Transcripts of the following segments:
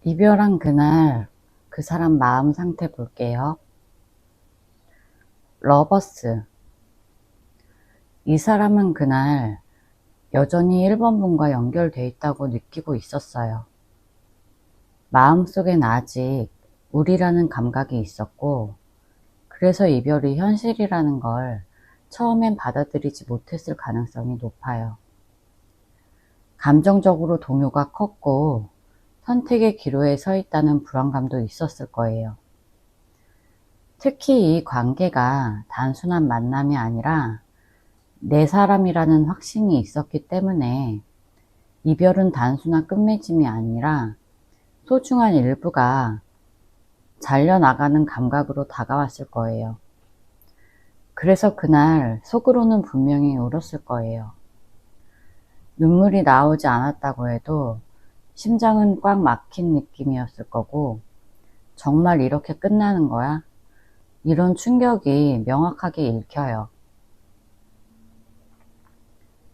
이별한 그날 그 사람 마음 상태 볼게요. 러버스. 이 사람은 그날 여전히 1번 분과 연결돼 있다고 느끼고 있었어요. 마음속엔 아직 우리라는 감각이 있었고, 그래서 이별이 현실이라는 걸 처음엔 받아들이지 못했을 가능성이 높아요. 감정적으로 동요가 컸고 선택의 기로에 서 있다는 불안감도 있었을 거예요. 특히 이 관계가 단순한 만남이 아니라 내 사람이라는 확신이 있었기 때문에 이별은 단순한 끝맺음이 아니라 소중한 일부가 잘려나가는 감각으로 다가왔을 거예요. 그래서 그날 속으로는 분명히 울었을 거예요. 눈물이 나오지 않았다고 해도 심장은 꽉 막힌 느낌이었을 거고, 정말 이렇게 끝나는 거야? 이런 충격이 명확하게 읽혀요.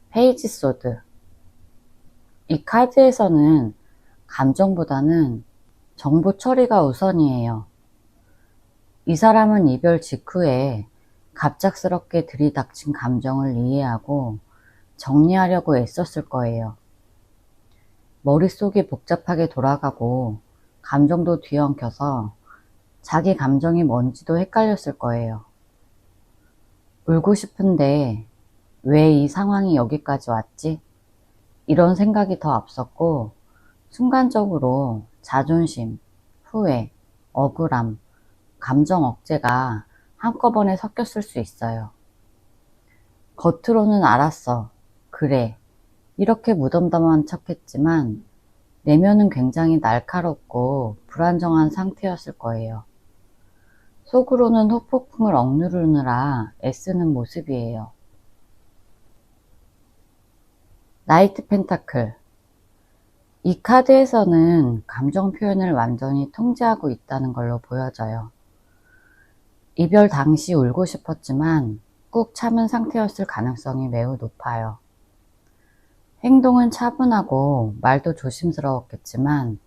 페이지 소드. 이 카드에서는 감정보다는 정보 처리가 우선이에요. 이 사람은 이별 직후에 갑작스럽게 들이닥친 감정을 이해하고 정리하려고 애썼을 거예요. 머릿속이 복잡하게 돌아가고 감정도 뒤엉켜서 자기 감정이 뭔지도 헷갈렸을 거예요. 울고 싶은데 왜 이 상황이 여기까지 왔지? 이런 생각이 더 앞섰고, 순간적으로 자존심, 후회, 억울함, 감정 억제가 한꺼번에 섞였을 수 있어요. 겉으로는 알았어, 그래, 이렇게 무덤덤한 척했지만 내면은 굉장히 날카롭고 불안정한 상태였을 거예요. 속으로는 후폭풍을 억누르느라 애쓰는 모습이에요. 나이트 펜타클. 이 카드에서는 감정 표현을 완전히 통제하고 있다는 걸로 보여져요. 이별 당시 울고 싶었지만 꾹 참은 상태였을 가능성이 매우 높아요. 행동은 차분하고 말도 조심스러웠겠지만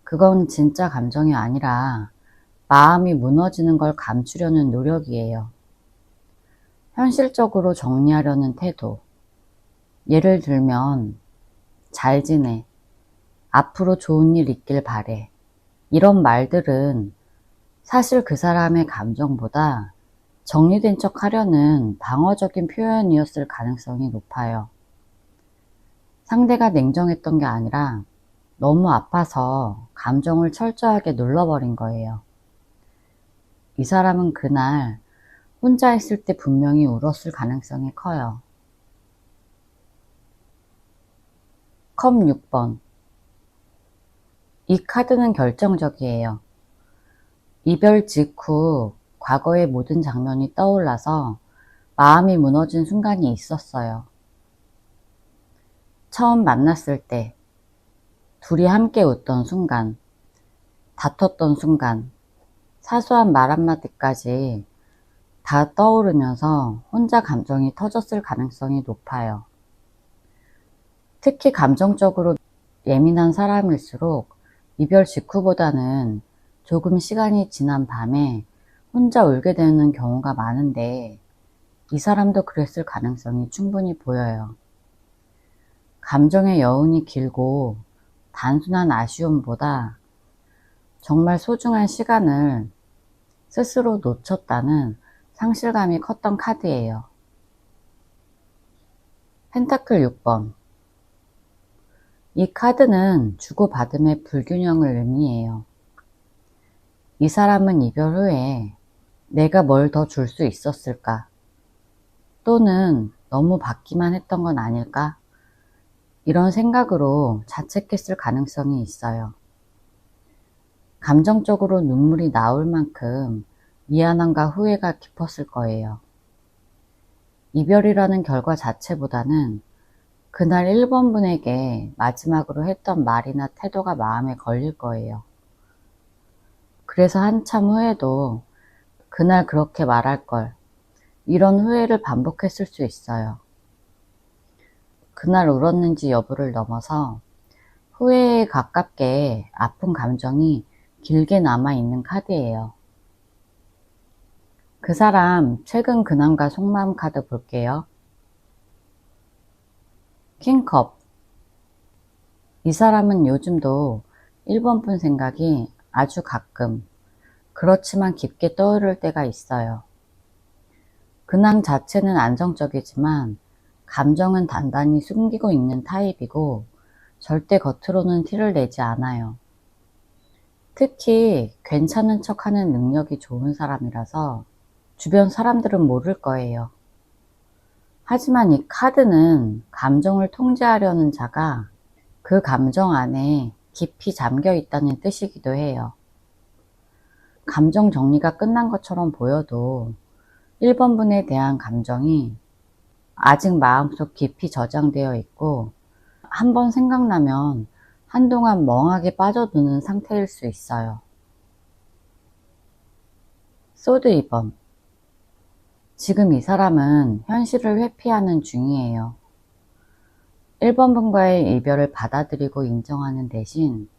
그건 진짜 감정이 아니라 마음이 무너지는 걸 감추려는 노력이에요. 현실적으로 정리하려는 태도. 예를 들면 잘 지내, 앞으로 좋은 일 있길 바래. 이런 말들은 사실 그 사람의 감정보다 정리된 척 하려는 방어적인 표현이었을 가능성이 높아요. 상대가 냉정했던 게 아니라 너무 아파서 감정을 철저하게 눌러버린 거예요. 이 사람은 그날 혼자 있을 때 분명히 울었을 가능성이 커요. 컵 6번. 이 카드는 결정적이에요. 이별 직후 과거의 모든 장면이 떠올라서 마음이 무너진 순간이 있었어요. 처음 만났을 때, 둘이 함께 웃던 순간, 다퉜던 순간, 사소한 말 한마디까지 다 떠오르면서 혼자 감정이 터졌을 가능성이 높아요. 특히 감정적으로 예민한 사람일수록 이별 직후보다는 조금 시간이 지난 밤에 혼자 울게 되는 경우가 많은데, 이 사람도 그랬을 가능성이 충분히 보여요. 감정의 여운이 길고 단순한 아쉬움보다 정말 소중한 시간을 스스로 놓쳤다는 상실감이 컸던 카드예요. 펜타클 6번. 이 카드는 주고받음의 불균형을 의미해요. 이 사람은 이별 후에 내가 뭘 더 줄 수 있었을까? 또는 너무 받기만 했던 건 아닐까? 이런 생각으로 자책했을 가능성이 있어요. 감정적으로 눈물이 나올 만큼 미안함과 후회가 깊었을 거예요. 이별이라는 결과 자체보다는 그날 1번 분에게 마지막으로 했던 말이나 태도가 마음에 걸릴 거예요. 그래서 한참 후에도 그날 그렇게 말할 걸, 이런 후회를 반복했을 수 있어요. 그날 울었는지 여부를 넘어서 후회에 가깝게 아픈 감정이 길게 남아있는 카드예요. 그 사람 최근 근황과 속마음 카드 볼게요. 킹컵. 이 사람은 요즘도 1번 분 생각이 아주 가끔, 그렇지만 깊게 떠오를 때가 있어요. 근황 자체는 안정적이지만 감정은 단단히 숨기고 있는 타입이고 절대 겉으로는 티를 내지 않아요. 특히 괜찮은 척하는 능력이 좋은 사람이라서 주변 사람들은 모를 거예요. 하지만 이 카드는 감정을 통제하려는 자가 그 감정 안에 깊이 잠겨 있다는 뜻이기도 해요. 감정 정리가 끝난 것처럼 보여도 1번 분에 대한 감정이 아직 마음속 깊이 저장되어 있고 한번 생각나면 한동안 멍하게 빠져드는 상태일 수 있어요. 소드 2번. 지금 이 사람은 현실을 회피하는 중이에요. 1번 분과의 이별을 받아들이고 인정하는 대신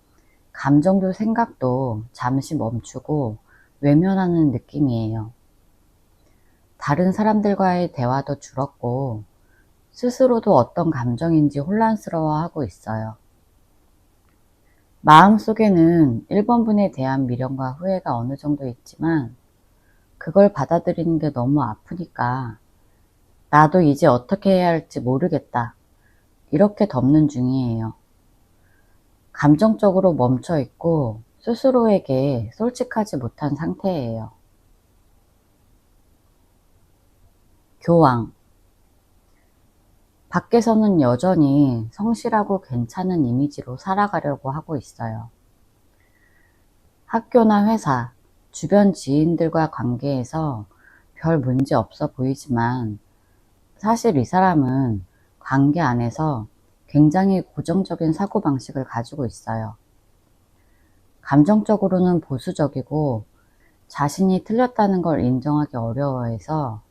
감정도 생각도 잠시 멈추고 외면하는 느낌이에요. 다른 사람들과의 대화도 줄었고 스스로도 어떤 감정인지 혼란스러워하고 있어요. 마음속에는 1번 분에 대한 미련과 후회가 어느 정도 있지만 그걸 받아들이는 게 너무 아프니까 나도 이제 어떻게 해야 할지 모르겠다. 이렇게 덮는 중이에요. 감정적으로 멈춰 있고 스스로에게 솔직하지 못한 상태예요. 교황. 밖에서는 여전히 성실하고 괜찮은 이미지로 살아가려고 하고 있어요. 학교나 회사, 주변 지인들과 관계에서 별 문제 없어 보이지만 사실 이 사람은 관계 안에서 굉장히 고정적인 사고방식을 가지고 있어요. 감정적으로는 보수적이고 자신이 틀렸다는 걸 인정하기 어려워해서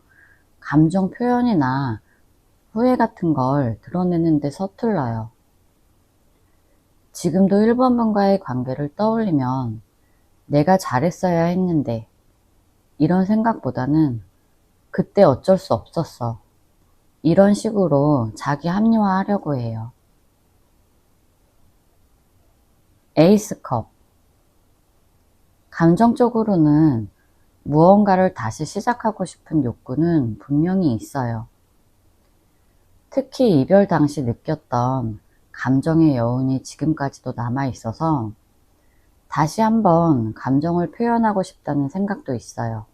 감정 표현이나 후회 같은 걸 드러내는데 서툴러요. 지금도 1번 분과의 관계를 떠올리면 내가 잘했어야 했는데 이런 생각보다는 그때 어쩔 수 없었어. 이런 식으로 자기 합리화하려고 해요. 에이스컵. 감정적으로는 무언가를 다시 시작하고 싶은 욕구는 분명히 있어요. 특히 이별 당시 느꼈던 감정의 여운이 지금까지도 남아있어서 다시 한번 감정을 표현하고 싶다는 생각도 있어요.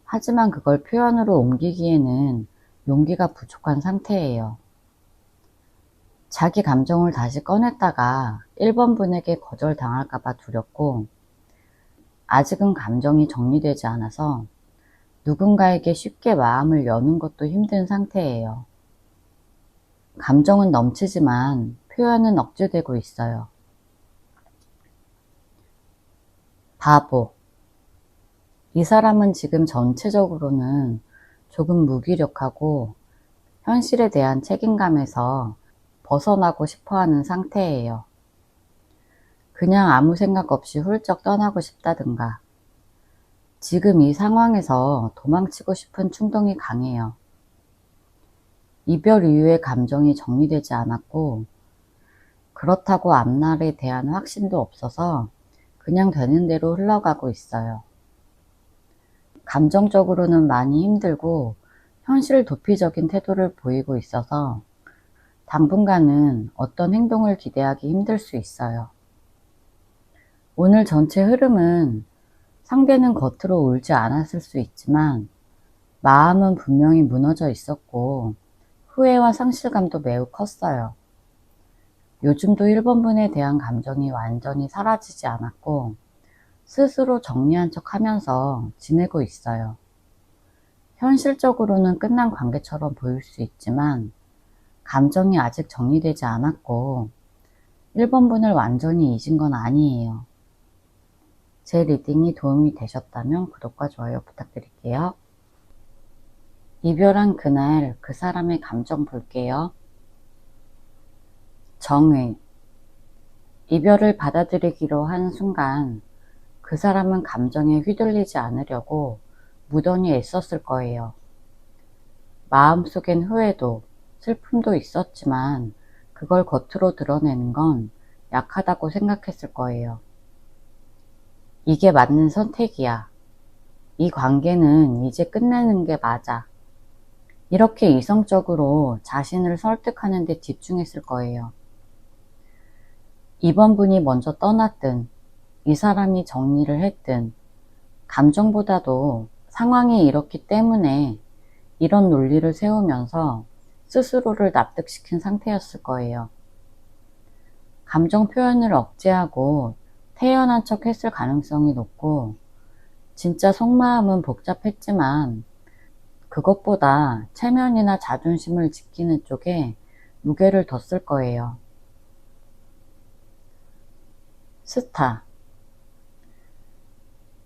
하지만 그걸 표현으로 옮기기에는 용기가 부족한 상태예요. 자기 감정을 다시 꺼냈다가 1번 분에게 거절당할까봐 두렵고 아직은 감정이 정리되지 않아서 누군가에게 쉽게 마음을 여는 것도 힘든 상태예요. 감정은 넘치지만 표현은 억제되고 있어요. 바보. 이 사람은 지금 전체적으로는 조금 무기력하고 현실에 대한 책임감에서 벗어나고 싶어하는 상태예요. 그냥 아무 생각 없이 훌쩍 떠나고 싶다든가 지금 이 상황에서 도망치고 싶은 충동이 강해요. 이별 이후의 감정이 정리되지 않았고 그렇다고 앞날에 대한 확신도 없어서 그냥 되는 대로 흘러가고 있어요. 감정적으로는 많이 힘들고 현실 도피적인 태도를 보이고 있어서 당분간은 어떤 행동을 기대하기 힘들 수 있어요. 오늘 전체 흐름은 상대는 겉으로 울지 않았을 수 있지만 마음은 분명히 무너져 있었고 후회와 상실감도 매우 컸어요. 요즘도 1번 분에 대한 감정이 완전히 사라지지 않았고 스스로 정리한 척 하면서 지내고 있어요. 현실적으로는 끝난 관계처럼 보일 수 있지만 감정이 아직 정리되지 않았고 1번 분을 완전히 잊은 건 아니에요. 제 리딩이 도움이 되셨다면 구독과 좋아요 부탁드릴게요. 이별한 그날 그 사람의 감정 볼게요. 정의. 이별을 받아들이기로 한 순간 그 사람은 감정에 휘둘리지 않으려고 무던히 애썼을 거예요. 마음속엔 후회도 슬픔도 있었지만 그걸 겉으로 드러내는 건 약하다고 생각했을 거예요. 이게 맞는 선택이야. 이 관계는 이제 끝내는 게 맞아. 이렇게 이성적으로 자신을 설득하는 데 집중했을 거예요. 이번 분이 먼저 떠났든 이 사람이 정리를 했든 감정보다도 상황이 이렇기 때문에 이런 논리를 세우면서 스스로를 납득시킨 상태였을 거예요. 감정 표현을 억제하고 태연한 척 했을 가능성이 높고 진짜 속마음은 복잡했지만 그것보다 체면이나 자존심을 지키는 쪽에 무게를 뒀을 거예요. 스타.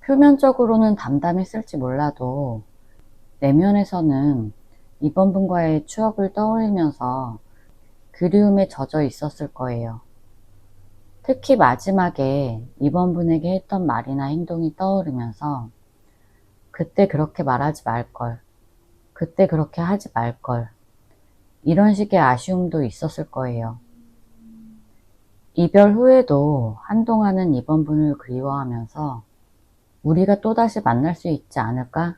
표면적으로는 담담했을지 몰라도 내면에서는 이번 분과의 추억을 떠올리면서 그리움에 젖어 있었을 거예요. 특히 마지막에 이번 분에게 했던 말이나 행동이 떠오르면서 그때 그렇게 말하지 말걸, 그때 그렇게 하지 말걸, 이런 식의 아쉬움도 있었을 거예요. 이별 후에도 한동안은 이번 분을 그리워하면서 우리가 또다시 만날 수 있지 않을까?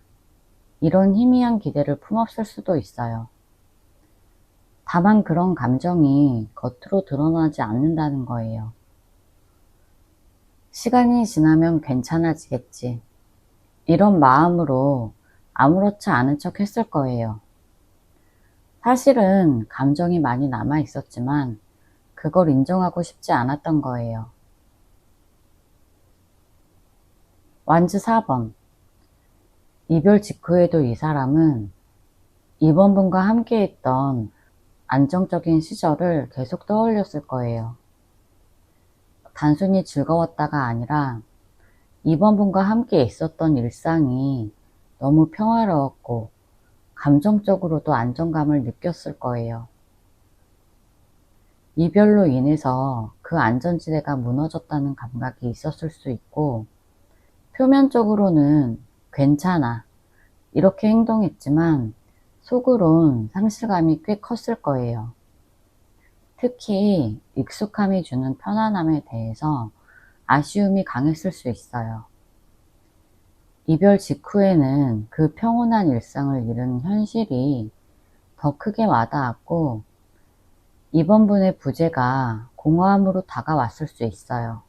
이런 희미한 기대를 품었을 수도 있어요. 다만 그런 감정이 겉으로 드러나지 않는다는 거예요. 시간이 지나면 괜찮아지겠지. 이런 마음으로 아무렇지 않은 척 했을 거예요. 사실은 감정이 많이 남아 있었지만 그걸 인정하고 싶지 않았던 거예요. 완즈 4번. 이별 직후에도 이 사람은 이번 분과 함께 했던 안정적인 시절을 계속 떠올렸을 거예요. 단순히 즐거웠다가 아니라 이번 분과 함께 있었던 일상이 너무 평화로웠고 감정적으로도 안정감을 느꼈을 거예요. 이별로 인해서 그 안전지대가 무너졌다는 감각이 있었을 수 있고 표면적으로는 괜찮아 이렇게 행동했지만 속으론 상실감이 꽤 컸을 거예요. 특히 익숙함이 주는 편안함에 대해서 아쉬움이 강했을 수 있어요. 이별 직후에는 그 평온한 일상을 잃은 현실이 더 크게 와닿았고 이번 분의 부재가 공허함으로 다가왔을 수 있어요.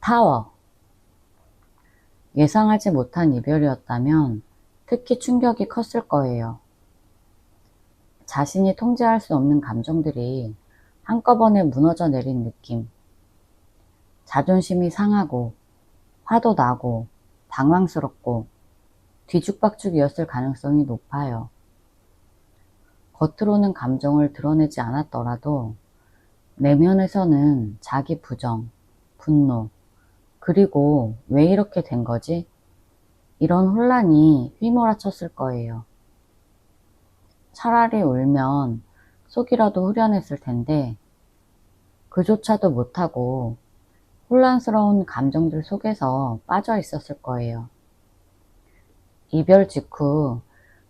타워. 예상하지 못한 이별이었다면 특히 충격이 컸을 거예요. 자신이 통제할 수 없는 감정들이 한꺼번에 무너져 내린 느낌. 자존심이 상하고 화도 나고 당황스럽고 뒤죽박죽이었을 가능성이 높아요. 겉으로는 감정을 드러내지 않았더라도 내면에서는 자기 부정, 분노, 그리고 왜 이렇게 된 거지? 이런 혼란이 휘몰아쳤을 거예요. 차라리 울면 속이라도 후련했을 텐데 그조차도 못하고 혼란스러운 감정들 속에서 빠져 있었을 거예요. 이별 직후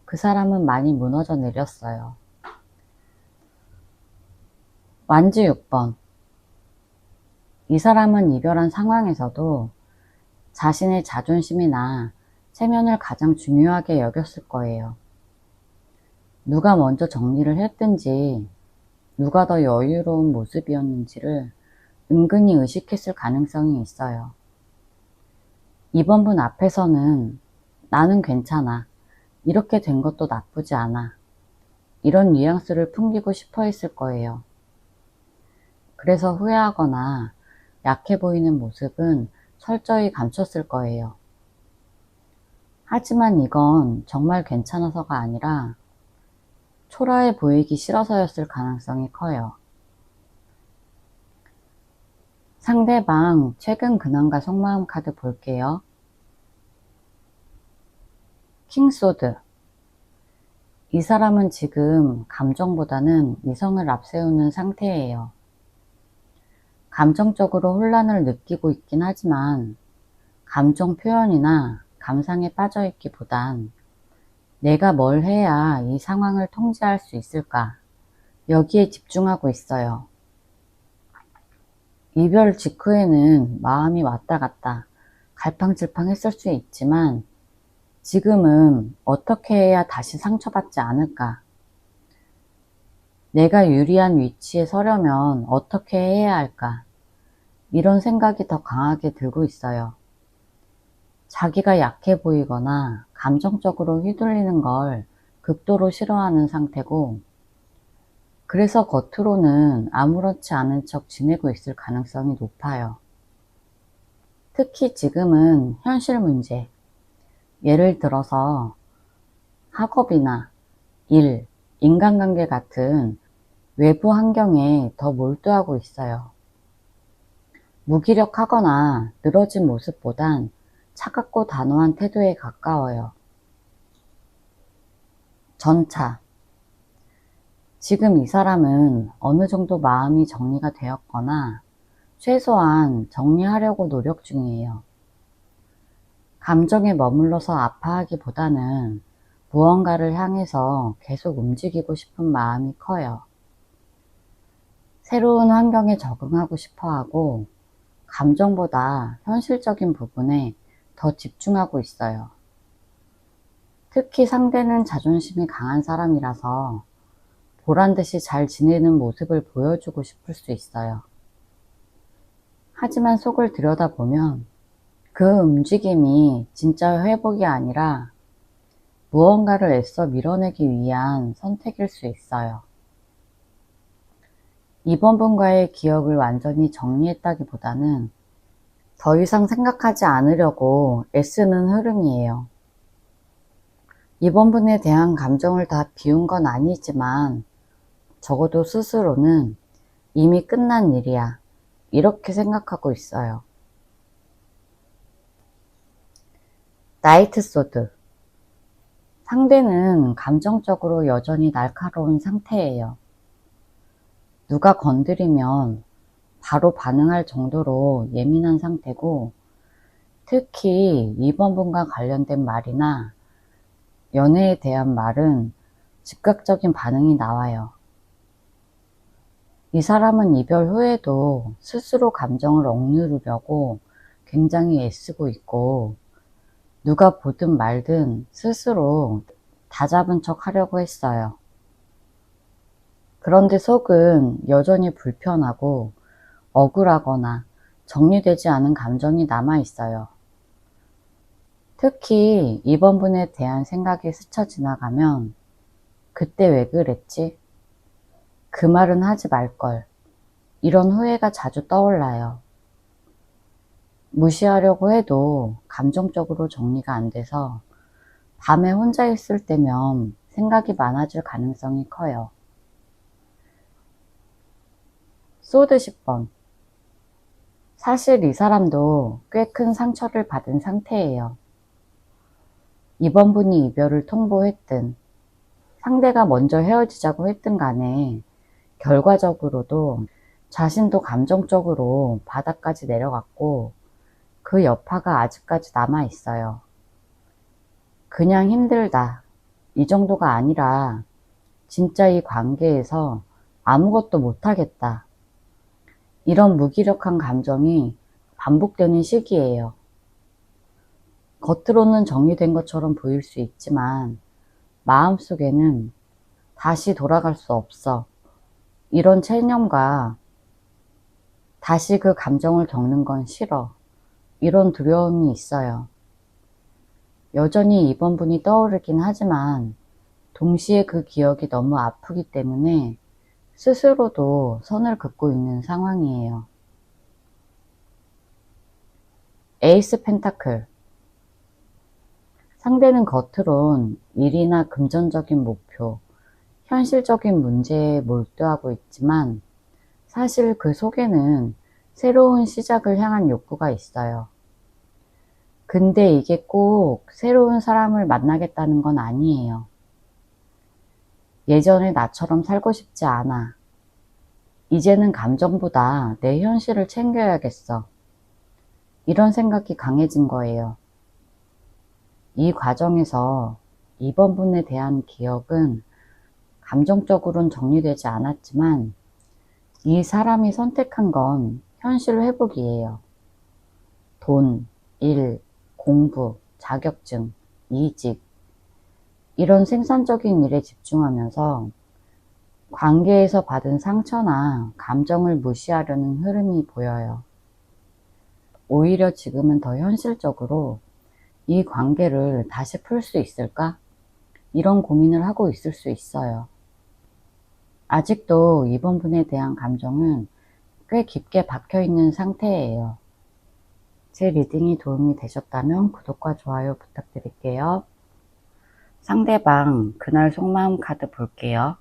그 사람은 많이 무너져 내렸어요. 완즈 6번. 이 사람은 이별한 상황에서도 자신의 자존심이나 체면을 가장 중요하게 여겼을 거예요. 누가 먼저 정리를 했든지 누가 더 여유로운 모습이었는지를 은근히 의식했을 가능성이 있어요. 이번 분 앞에서는 나는 괜찮아. 이렇게 된 것도 나쁘지 않아. 이런 뉘앙스를 풍기고 싶어 했을 거예요. 그래서 후회하거나 약해 보이는 모습은 철저히 감췄을 거예요. 하지만 이건 정말 괜찮아서가 아니라 초라해 보이기 싫어서였을 가능성이 커요. 상대방 최근 근황과 속마음 카드 볼게요. 킹소드. 이 사람은 지금 감정보다는 이성을 앞세우는 상태예요. 감정적으로 혼란을 느끼고 있긴 하지만 감정 표현이나 감상에 빠져 있기보단 내가 뭘 해야 이 상황을 통제할 수 있을까? 여기에 집중하고 있어요. 이별 직후에는 마음이 왔다 갔다 갈팡질팡했을 수 있지만 지금은 어떻게 해야 다시 상처받지 않을까? 내가 유리한 위치에 서려면 어떻게 해야 할까? 이런 생각이 더 강하게 들고 있어요. 자기가 약해 보이거나 감정적으로 휘둘리는 걸 극도로 싫어하는 상태고, 그래서 겉으로는 아무렇지 않은 척 지내고 있을 가능성이 높아요. 특히 지금은 현실 문제, 예를 들어서 학업이나 일, 인간관계 같은 외부 환경에 더 몰두하고 있어요. 무기력하거나 늘어진 모습보단 차갑고 단호한 태도에 가까워요. 전차. 지금 이 사람은 어느 정도 마음이 정리가 되었거나 최소한 정리하려고 노력 중이에요. 감정에 머물러서 아파하기보다는 무언가를 향해서 계속 움직이고 싶은 마음이 커요. 새로운 환경에 적응하고 싶어 하고 감정보다 현실적인 부분에 더 집중하고 있어요. 특히 상대는 자존심이 강한 사람이라서 보란듯이 잘 지내는 모습을 보여주고 싶을 수 있어요. 하지만 속을 들여다보면 그 움직임이 진짜 회복이 아니라 무언가를 애써 밀어내기 위한 선택일 수 있어요. 이번 분과의 기억을 완전히 정리했다기보다는 더 이상 생각하지 않으려고 애쓰는 흐름이에요. 이번 분에 대한 감정을 다 비운 건 아니지만 적어도 스스로는 이미 끝난 일이야, 이렇게 생각하고 있어요. 나이트 소드. 상대는 감정적으로 여전히 날카로운 상태예요. 누가 건드리면 바로 반응할 정도로 예민한 상태고, 특히 이번 분과 관련된 말이나 연애에 대한 말은 즉각적인 반응이 나와요. 이 사람은 이별 후에도 스스로 감정을 억누르려고 굉장히 애쓰고 있고, 누가 보든 말든 스스로 다잡은 척 하려고 했어요. 그런데 속은 여전히 불편하고 억울하거나 정리되지 않은 감정이 남아 있어요. 특히 이번 분에 대한 생각이 스쳐 지나가면 그때 왜 그랬지? 그 말은 하지 말걸. 이런 후회가 자주 떠올라요. 무시하려고 해도 감정적으로 정리가 안 돼서 밤에 혼자 있을 때면 생각이 많아질 가능성이 커요. 소드 10번. 사실 이 사람도 꽤 큰 상처를 받은 상태예요. 이번 분이 이별을 통보했든 상대가 먼저 헤어지자고 했든 간에 결과적으로도 자신도 감정적으로 바닥까지 내려갔고 그 여파가 아직까지 남아 있어요. 그냥 힘들다, 이 정도가 아니라 진짜 이 관계에서 아무것도 못하겠다, 이런 무기력한 감정이 반복되는 시기예요. 겉으로는 정리된 것처럼 보일 수 있지만 마음속에는 다시 돌아갈 수 없어, 이런 체념과 다시 그 감정을 겪는 건 싫어, 이런 두려움이 있어요. 여전히 이번 분이 떠오르긴 하지만 동시에 그 기억이 너무 아프기 때문에 스스로도 선을 긋고 있는 상황이에요. 에이스 펜타클. 상대는 겉으론 일이나 금전적인 목표, 현실적인 문제에 몰두하고 있지만 사실 그 속에는 새로운 시작을 향한 욕구가 있어요. 근데 이게 꼭 새로운 사람을 만나겠다는 건 아니에요. 예전의 나처럼 살고 싶지 않아, 이제는 감정보다 내 현실을 챙겨야겠어. 이런 생각이 강해진 거예요. 이 과정에서 2번 분에 대한 기억은 감정적으로는 정리되지 않았지만 이 사람이 선택한 건 현실 회복이에요. 돈, 일, 공부, 자격증, 이직, 이런 생산적인 일에 집중하면서 관계에서 받은 상처나 감정을 무시하려는 흐름이 보여요. 오히려 지금은 더 현실적으로 이 관계를 다시 풀 수 있을까? 이런 고민을 하고 있을 수 있어요. 아직도 이번 분에 대한 감정은 꽤 깊게 박혀 있는 상태예요. 제 리딩이 도움이 되셨다면 구독과 좋아요 부탁드릴게요. 상대방 그날 속마음 카드 볼게요.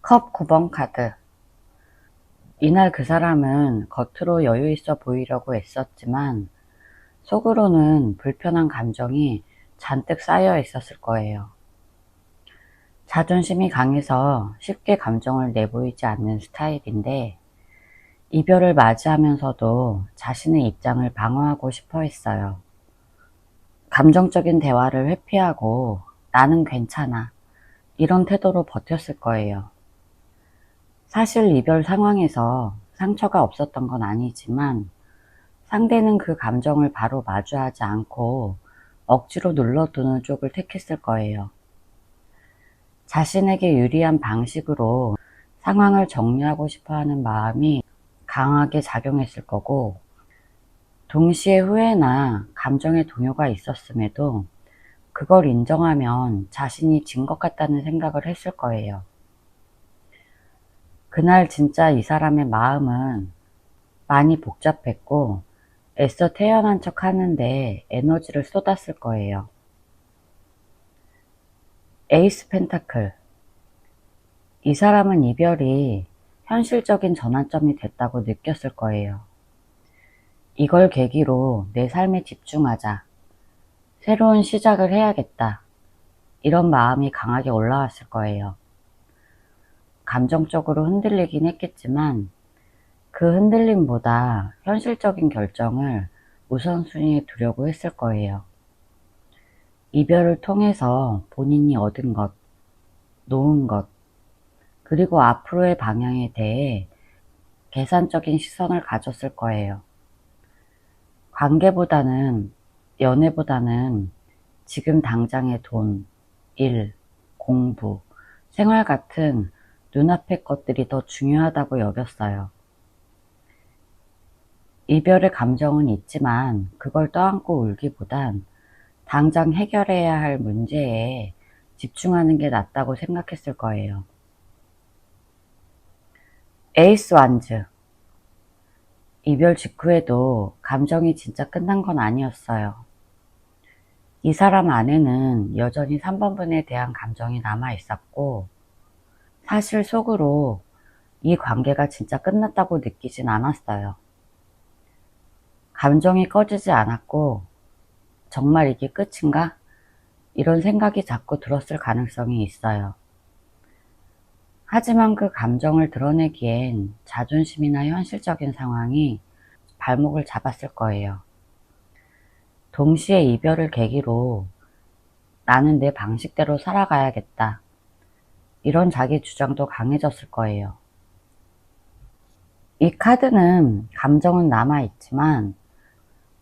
컵 9번 카드. 이날 그 사람은 겉으로 여유 있어 보이려고 애썼지만 속으로는 불편한 감정이 잔뜩 쌓여 있었을 거예요. 자존심이 강해서 쉽게 감정을 내보이지 않는 스타일인데 이별을 맞이하면서도 자신의 입장을 방어하고 싶어 했어요. 감정적인 대화를 회피하고 나는 괜찮아 이런 태도로 버텼을 거예요. 사실 이별 상황에서 상처가 없었던 건 아니지만 상대는 그 감정을 바로 마주하지 않고 억지로 눌러두는 쪽을 택했을 거예요. 자신에게 유리한 방식으로 상황을 정리하고 싶어 하는 마음이 강하게 작용했을 거고, 동시에 후회나 감정의 동요가 있었음에도 그걸 인정하면 자신이 진 것 같다는 생각을 했을 거예요. 그날 진짜 이 사람의 마음은 많이 복잡했고 애써 태연한 척 하는데 에너지를 쏟았을 거예요. 에이스 펜타클. 이 사람은 이별이 현실적인 전환점이 됐다고 느꼈을 거예요. 이걸 계기로 내 삶에 집중하자. 새로운 시작을 해야겠다. 이런 마음이 강하게 올라왔을 거예요. 감정적으로 흔들리긴 했겠지만 그 흔들림보다 현실적인 결정을 우선순위에 두려고 했을 거예요. 이별을 통해서 본인이 얻은 것, 놓은 것, 그리고 앞으로의 방향에 대해 계산적인 시선을 가졌을 거예요. 관계보다는, 연애보다는 지금 당장의 돈, 일, 공부, 생활 같은 눈앞의 것들이 더 중요하다고 여겼어요. 이별의 감정은 있지만 그걸 떠안고 울기보단 당장 해결해야 할 문제에 집중하는 게 낫다고 생각했을 거예요. 에이스 완즈. 이별 직후에도 감정이 진짜 끝난 건 아니었어요. 이 사람 안에는 여전히 3번분에 대한 감정이 남아 있었고, 사실 속으로 이 관계가 진짜 끝났다고 느끼진 않았어요. 감정이 꺼지지 않았고, 정말 이게 끝인가? 이런 생각이 자꾸 들었을 가능성이 있어요. 하지만 그 감정을 드러내기엔 자존심이나 현실적인 상황이 발목을 잡았을 거예요. 동시에 이별을 계기로 나는 내 방식대로 살아가야겠다. 이런 자기 주장도 강해졌을 거예요. 이 카드는 감정은 남아있지만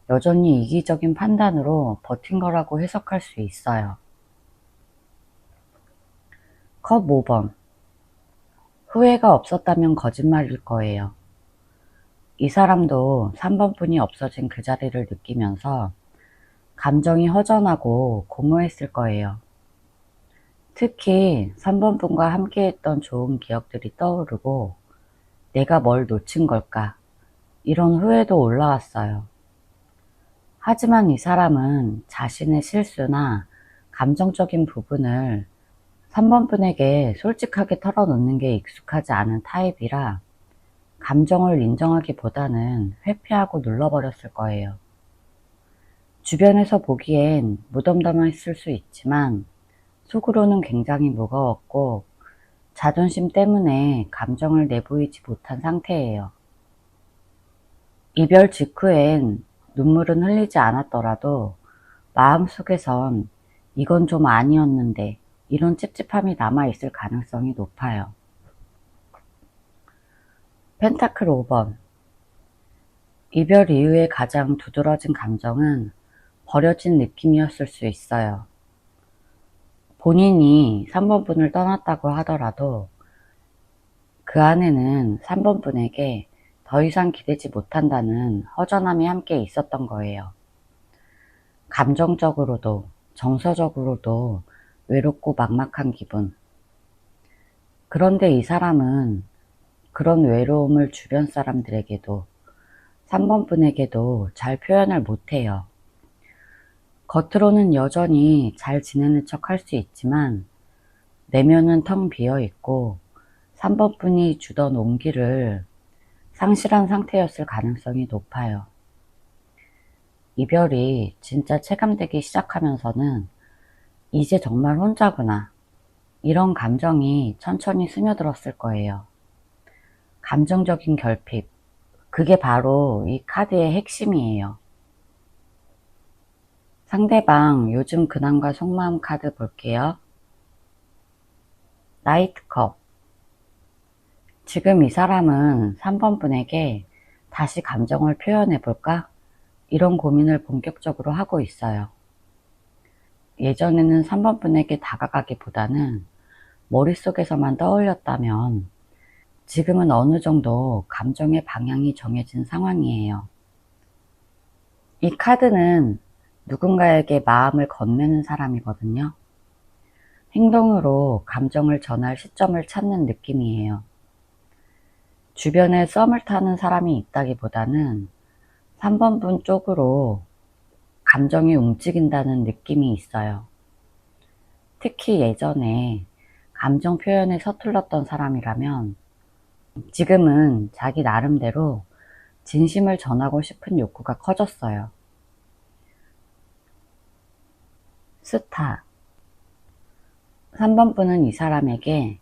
여전히 이기적인 판단으로 버틴 거라고 해석할 수 있어요. 컵 5번. 후회가 없었다면 거짓말일 거예요. 이 사람도 3번분이 없어진 그 자리를 느끼면서 감정이 허전하고 공허했을 거예요. 특히 3번분과 함께했던 좋은 기억들이 떠오르고 내가 뭘 놓친 걸까? 이런 후회도 올라왔어요. 하지만 이 사람은 자신의 실수나 감정적인 부분을 3번분에게 솔직하게 털어놓는 게 익숙하지 않은 타입이라 감정을 인정하기보다는 회피하고 눌러버렸을 거예요. 주변에서 보기엔 무덤덤했을 수 있지만 속으로는 굉장히 무거웠고 자존심 때문에 감정을 내보이지 못한 상태예요. 이별 직후엔 눈물은 흘리지 않았더라도 마음속에선 이건 좀 아니었는데 이런 찝찝함이 남아있을 가능성이 높아요. 펜타클 5번. 이별 이후에 가장 두드러진 감정은 버려진 느낌이었을 수 있어요. 본인이 3번 분을 떠났다고 하더라도 그 안에는 3번 분에게 더 이상 기대지 못한다는 허전함이 함께 있었던 거예요. 감정적으로도 정서적으로도 외롭고 막막한 기분. 그런데 이 사람은 그런 외로움을 주변 사람들에게도 3번 분에게도 잘 표현을 못해요. 겉으로는 여전히 잘 지내는 척 할 수 있지만 내면은 텅 비어 있고 3번 분이 주던 온기를 상실한 상태였을 가능성이 높아요. 이별이 진짜 체감되기 시작하면서는 이제 정말 혼자구나, 이런 감정이 천천히 스며들었을 거예요. 감정적인 결핍, 그게 바로 이 카드의 핵심이에요. 상대방 요즘 근황과 속마음 카드 볼게요. 나이트컵. 지금 이 사람은 3번 분에게 다시 감정을 표현해볼까? 이런 고민을 본격적으로 하고 있어요. 예전에는 3번 분에게 다가가기보다는 머릿속에서만 떠올렸다면 지금은 어느 정도 감정의 방향이 정해진 상황이에요. 이 카드는 누군가에게 마음을 건네는 사람이거든요. 행동으로 감정을 전할 시점을 찾는 느낌이에요. 주변에 썸을 타는 사람이 있다기보다는 3번 분 쪽으로 감정이 움직인다는 느낌이 있어요. 특히 예전에 감정 표현에 서툴렀던 사람이라면 지금은 자기 나름대로 진심을 전하고 싶은 욕구가 커졌어요. 스타. 3번 분은 이 사람에게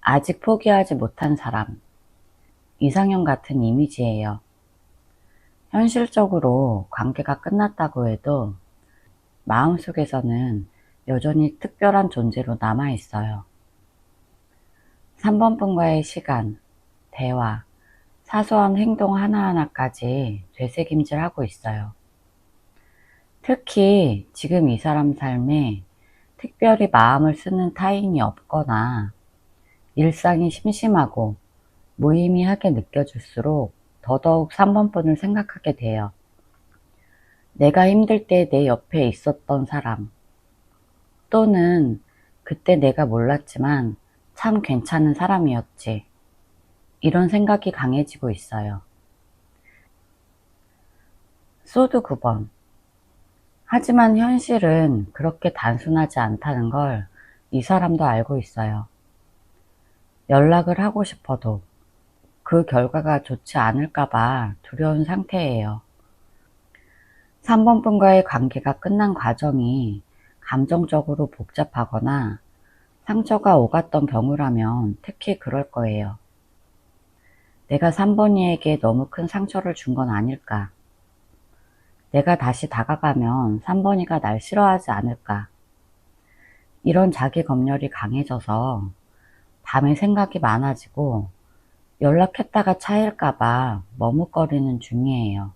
아직 포기하지 못한 사람, 이상형 같은 이미지예요. 현실적으로 관계가 끝났다고 해도 마음속에서는 여전히 특별한 존재로 남아있어요. 3번 분과의 시간, 대화, 사소한 행동 하나하나까지 되새김질하고 있어요. 특히 지금 이 사람 삶에 특별히 마음을 쓰는 타인이 없거나 일상이 심심하고 무의미하게 느껴질수록 더더욱 3번 분을 생각하게 돼요. 내가 힘들 때 내 옆에 있었던 사람, 또는 그때 내가 몰랐지만 참 괜찮은 사람이었지, 이런 생각이 강해지고 있어요. 소드 9번. 하지만 현실은 그렇게 단순하지 않다는 걸 이 사람도 알고 있어요. 연락을 하고 싶어도 그 결과가 좋지 않을까봐 두려운 상태예요. 3번 분과의 관계가 끝난 과정이 감정적으로 복잡하거나 상처가 오갔던 경우라면 특히 그럴 거예요. 내가 3번이에게 너무 큰 상처를 준 건 아닐까? 내가 다시 다가가면 3번이가 날 싫어하지 않을까? 이런 자기 검열이 강해져서 밤에 생각이 많아지고 연락했다가 차일까봐 머뭇거리는 중이에요.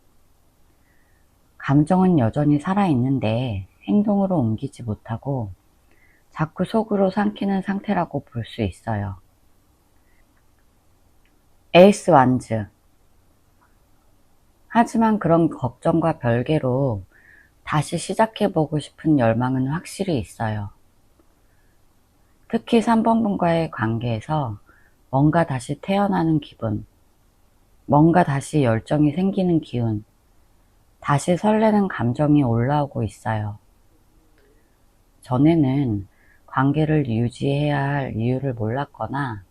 감정은 여전히 살아있는데 행동으로 옮기지 못하고 자꾸 속으로 삼키는 상태라고 볼 수 있어요. 에이스 완즈. 하지만 그런 걱정과 별개로 다시 시작해보고 싶은 열망은 확실히 있어요. 특히 3번 분과의 관계에서 뭔가 다시 태어나는 기분, 뭔가 다시 열정이 생기는 기운, 다시 설레는 감정이 올라오고 있어요. 전에는 관계를 유지해야 할 이유를 몰랐거나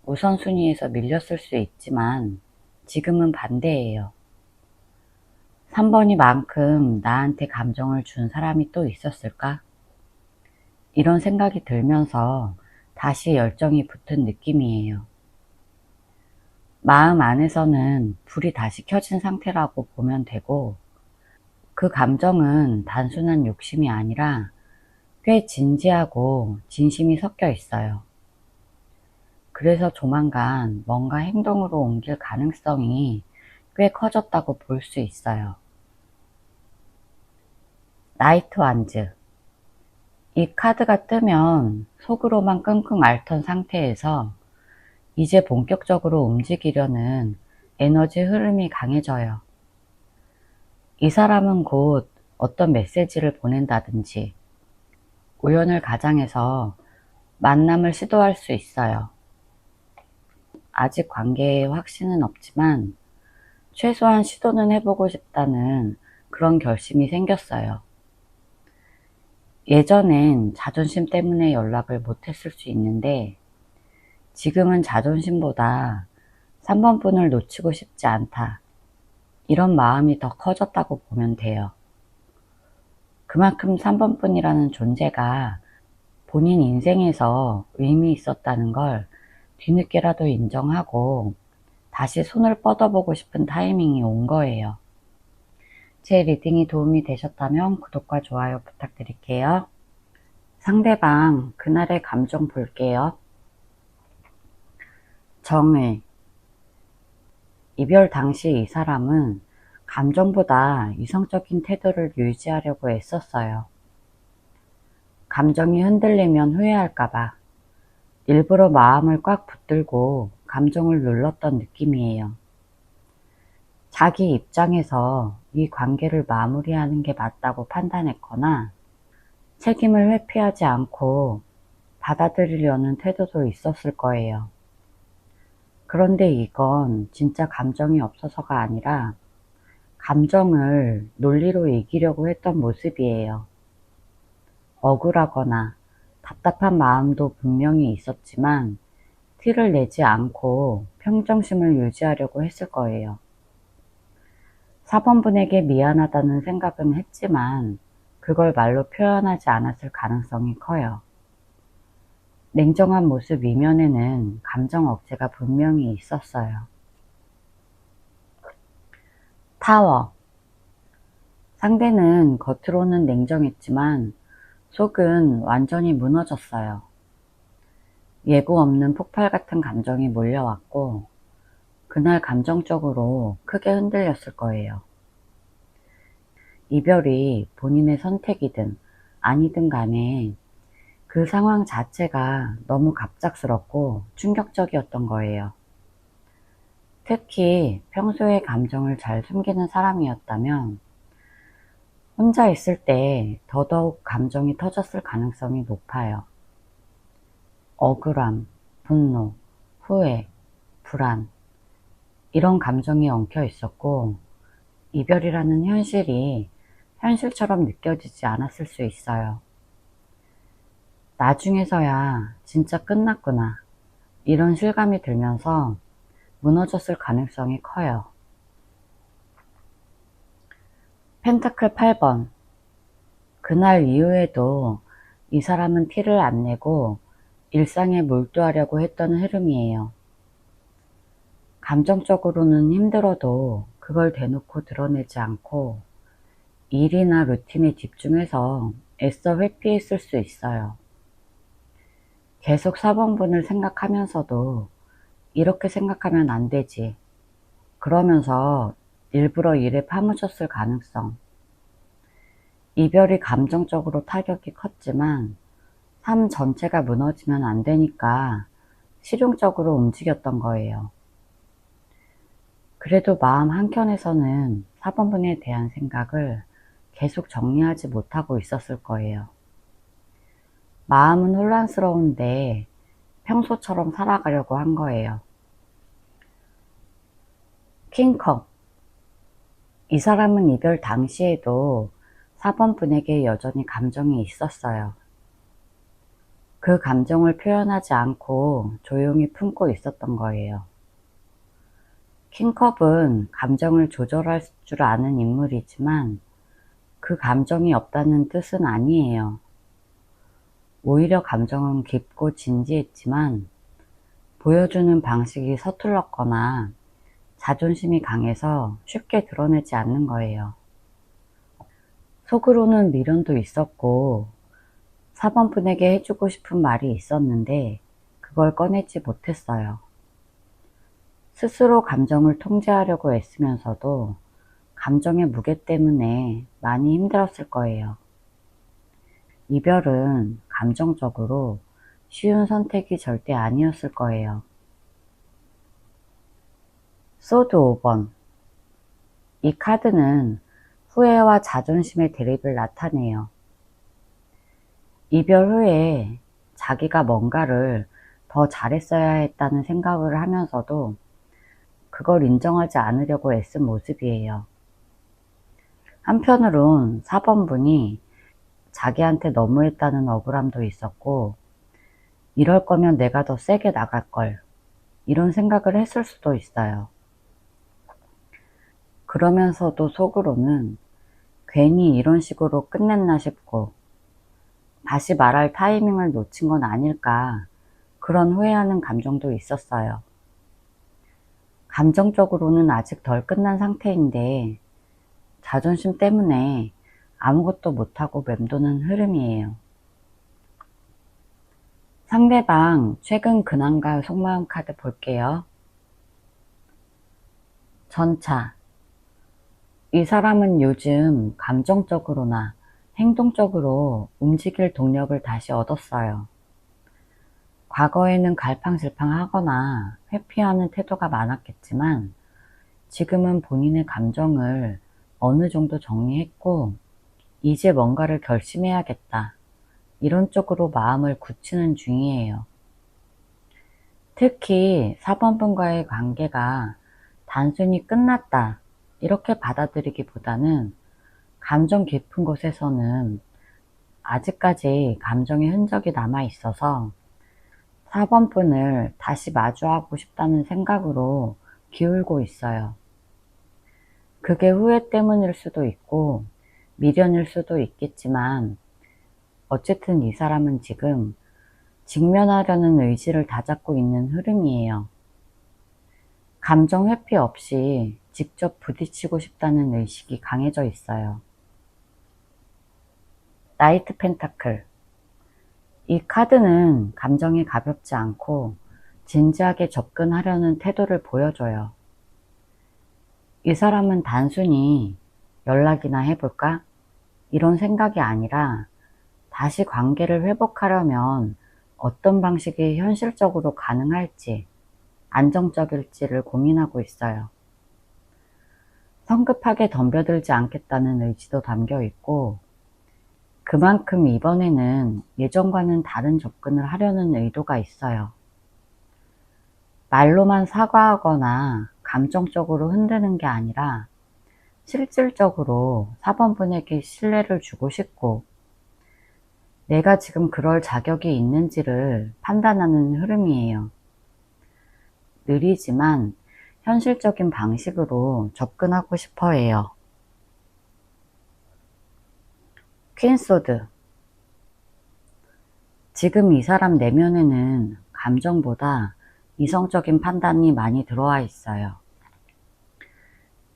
우선순위에서 밀렸을 수 있지만 지금은 반대예요. 3번이만큼 나한테 감정을 준 사람이 또 있었을까? 이런 생각이 들면서 다시 열정이 붙은 느낌이에요. 마음 안에서는 불이 다시 켜진 상태라고 보면 되고, 그 감정은 단순한 욕심이 아니라 꽤 진지하고 진심이 섞여 있어요. 그래서 조만간 뭔가 행동으로 옮길 가능성이 꽤 커졌다고 볼 수 있어요. 나이트 완즈. 이 카드가 뜨면 속으로만 끙끙 앓던 상태에서 이제 본격적으로 움직이려는 에너지 흐름이 강해져요. 이 사람은 곧 어떤 메시지를 보낸다든지 우연을 가장해서 만남을 시도할 수 있어요. 아직 관계에 확신은 없지만 최소한 시도는 해보고 싶다는 그런 결심이 생겼어요. 예전엔 자존심 때문에 연락을 못했을 수 있는데 지금은 자존심보다 3번 분을 놓치고 싶지 않다. 이런 마음이 더 커졌다고 보면 돼요. 그만큼 3번 분이라는 존재가 본인 인생에서 의미 있었다는 걸 뒤늦게라도 인정하고 다시 손을 뻗어보고 싶은 타이밍이 온 거예요. 제 리딩이 도움이 되셨다면 구독과 좋아요 부탁드릴게요. 상대방 그날의 감정 볼게요. 정의. 이별 당시 이 사람은 감정보다 이성적인 태도를 유지하려고 애썼어요. 감정이 흔들리면 후회할까봐 일부러 마음을 꽉 붙들고 감정을 눌렀던 느낌이에요. 자기 입장에서 이 관계를 마무리하는 게 맞다고 판단했거나 책임을 회피하지 않고 받아들이려는 태도도 있었을 거예요. 그런데 이건 진짜 감정이 없어서가 아니라 감정을 논리로 이기려고 했던 모습이에요. 억울하거나 답답한 마음도 분명히 있었지만 티를 내지 않고 평정심을 유지하려고 했을 거예요. 4번분에게 미안하다는 생각은 했지만 그걸 말로 표현하지 않았을 가능성이 커요. 냉정한 모습 이면에는 감정 억제가 분명히 있었어요. 타워. 상대는 겉으로는 냉정했지만 속은 완전히 무너졌어요. 예고 없는 폭발 같은 감정이 몰려왔고 그날 감정적으로 크게 흔들렸을 거예요. 이별이 본인의 선택이든 아니든 간에 그 상황 자체가 너무 갑작스럽고 충격적이었던 거예요. 특히 평소에 감정을 잘 숨기는 사람이었다면 혼자 있을 때 더더욱 감정이 터졌을 가능성이 높아요. 억울함, 분노, 후회, 불안 이런 감정이 엉켜 있었고 이별이라는 현실이 현실처럼 느껴지지 않았을 수 있어요. 나중에서야 진짜 끝났구나 이런 실감이 들면서 무너졌을 가능성이 커요. 펜타클 8번. 그날 이후에도 이 사람은 티를 안 내고 일상에 몰두하려고 했던 흐름이에요. 감정적으로는 힘들어도 그걸 대놓고 드러내지 않고 일이나 루틴에 집중해서 애써 회피했을 수 있어요. 계속 4번분을 생각하면서도 이렇게 생각하면 안 되지. 그러면서 일부러 일에 파묻혔을 가능성. 이별이 감정적으로 타격이 컸지만 삶 전체가 무너지면 안 되니까 실용적으로 움직였던 거예요. 그래도 마음 한켠에서는 4번분에 대한 생각을 계속 정리하지 못하고 있었을 거예요. 마음은 혼란스러운데 평소처럼 살아가려고 한 거예요. 킹컵. 이 사람은 이별 당시에도 4번분에게 여전히 감정이 있었어요. 그 감정을 표현하지 않고 조용히 품고 있었던 거예요. 킹컵은 감정을 조절할 줄 아는 인물이지만 그 감정이 없다는 뜻은 아니에요. 오히려 감정은 깊고 진지했지만 보여주는 방식이 서툴렀거나 자존심이 강해서 쉽게 드러내지 않는 거예요. 속으로는 미련도 있었고 4번 분에게 해주고 싶은 말이 있었는데 그걸 꺼내지 못했어요. 스스로 감정을 통제하려고 애쓰면서도 감정의 무게 때문에 많이 힘들었을 거예요. 이별은 감정적으로 쉬운 선택이 절대 아니었을 거예요. 소드 5번. 이 카드는 후회와 자존심의 대립을 나타내요. 이별 후에 자기가 뭔가를 더 잘했어야 했다는 생각을 하면서도 그걸 인정하지 않으려고 애쓴 모습이에요. 한편으론 4번 분이 자기한테 너무했다는 억울함도 있었고 이럴 거면 내가 더 세게 나갈걸 이런 생각을 했을 수도 있어요. 그러면서도 속으로는 괜히 이런 식으로 끝냈나 싶고 다시 말할 타이밍을 놓친 건 아닐까 그런 후회하는 감정도 있었어요. 감정적으로는 아직 덜 끝난 상태인데 자존심 때문에 아무것도 못하고 맴도는 흐름이에요. 상대방 최근 근황과 속마음 카드 볼게요. 전차. 이 사람은 요즘 감정적으로나 행동적으로 움직일 동력을 다시 얻었어요. 과거에는 갈팡질팡하거나 회피하는 태도가 많았겠지만 지금은 본인의 감정을 어느 정도 정리했고 이제 뭔가를 결심해야겠다. 이런 쪽으로 마음을 굳히는 중이에요. 특히 4번 분과의 관계가 단순히 끝났다. 이렇게 받아들이기보다는 감정 깊은 곳에서는 아직까지 감정의 흔적이 남아 있어서 4번 분을 다시 마주하고 싶다는 생각으로 기울고 있어요. 그게 후회 때문일 수도 있고 미련일 수도 있겠지만 어쨌든 이 사람은 지금 직면하려는 의지를 다잡고 있는 흐름이에요. 감정 회피 없이 직접 부딪히고 싶다는 의식이 강해져 있어요. 나이트 펜타클. 이 카드는 감정이 가볍지 않고 진지하게 접근하려는 태도를 보여줘요. 이 사람은 단순히 연락이나 해볼까? 이런 생각이 아니라 다시 관계를 회복하려면 어떤 방식이 현실적으로 가능할지, 안정적일지를 고민하고 있어요. 성급하게 덤벼들지 않겠다는 의지도 담겨 있고 그만큼 이번에는 예전과는 다른 접근을 하려는 의도가 있어요. 말로만 사과하거나 감정적으로 흔드는 게 아니라 실질적으로 4번 분에게 신뢰를 주고 싶고 내가 지금 그럴 자격이 있는지를 판단하는 흐름이에요. 느리지만 현실적인 방식으로 접근하고 싶어 해요. 퀸소드. 지금 이 사람 내면에는 감정보다 이성적인 판단이 많이 들어와 있어요.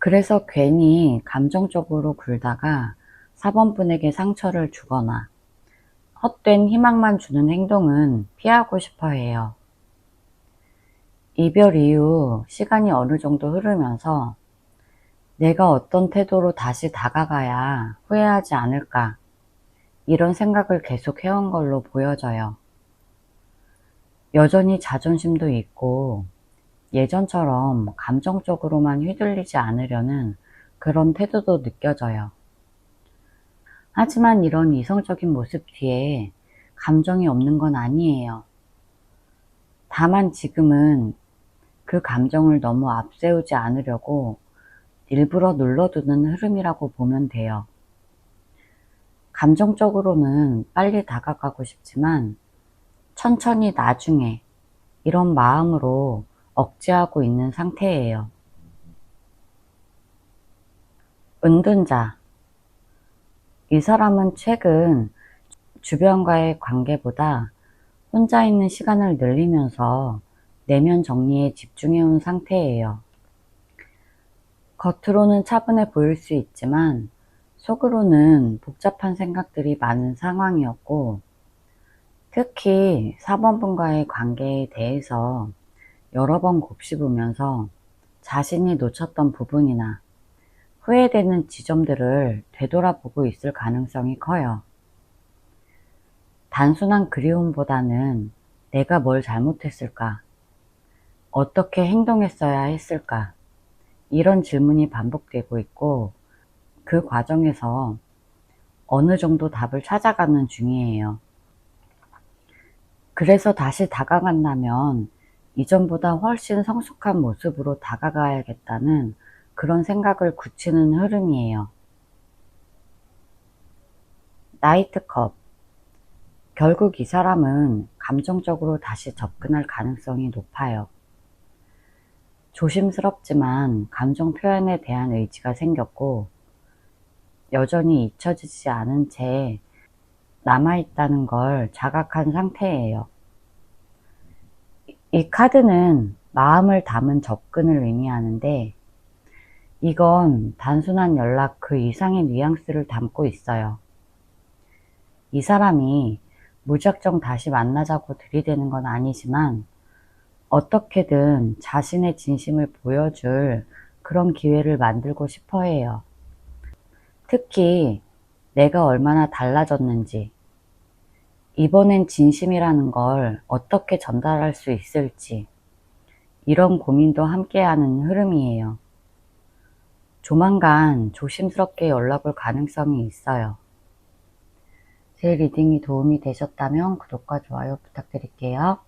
그래서 괜히 감정적으로 굴다가 4번 분에게 상처를 주거나 헛된 희망만 주는 행동은 피하고 싶어 해요. 이별 이후 시간이 어느 정도 흐르면서 내가 어떤 태도로 다시 다가가야 후회하지 않을까 이런 생각을 계속 해온 걸로 보여져요. 여전히 자존심도 있고 예전처럼 감정적으로만 휘둘리지 않으려는 그런 태도도 느껴져요. 하지만 이런 이성적인 모습 뒤에 감정이 없는 건 아니에요. 다만 지금은 그 감정을 너무 앞세우지 않으려고 일부러 눌러두는 흐름이라고 보면 돼요. 감정적으로는 빨리 다가가고 싶지만 천천히 나중에 이런 마음으로 억제하고 있는 상태예요. 은둔자. 이 사람은 최근 주변과의 관계보다 혼자 있는 시간을 늘리면서 내면 정리에 집중해온 상태예요. 겉으로는 차분해 보일 수 있지만 속으로는 복잡한 생각들이 많은 상황이었고, 특히 사범분과의 관계에 대해서 여러 번 곱씹으면서 자신이 놓쳤던 부분이나 후회되는 지점들을 되돌아보고 있을 가능성이 커요. 단순한 그리움보다는 내가 뭘 잘못했을까? 어떻게 행동했어야 했을까? 이런 질문이 반복되고 있고, 그 과정에서 어느 정도 답을 찾아가는 중이에요. 그래서 다시 다가간다면 이전보다 훨씬 성숙한 모습으로 다가가야겠다는 그런 생각을 굳히는 흐름이에요. 나이트컵. 결국 이 사람은 감정적으로 다시 접근할 가능성이 높아요. 조심스럽지만 감정 표현에 대한 의지가 생겼고, 여전히 잊혀지지 않은 채 남아있다는 걸 자각한 상태예요. 이 카드는 마음을 담은 접근을 의미하는데, 이건 단순한 연락 그 이상의 뉘앙스를 담고 있어요. 이 사람이 무작정 다시 만나자고 들이대는 건 아니지만, 어떻게든 자신의 진심을 보여줄 그런 기회를 만들고 싶어 해요. 특히 내가 얼마나 달라졌는지, 이번엔 진심이라는 걸 어떻게 전달할 수 있을지, 이런 고민도 함께하는 흐름이에요. 조만간 조심스럽게 연락 올 가능성이 있어요. 제 리딩이 도움이 되셨다면 구독과 좋아요 부탁드릴게요.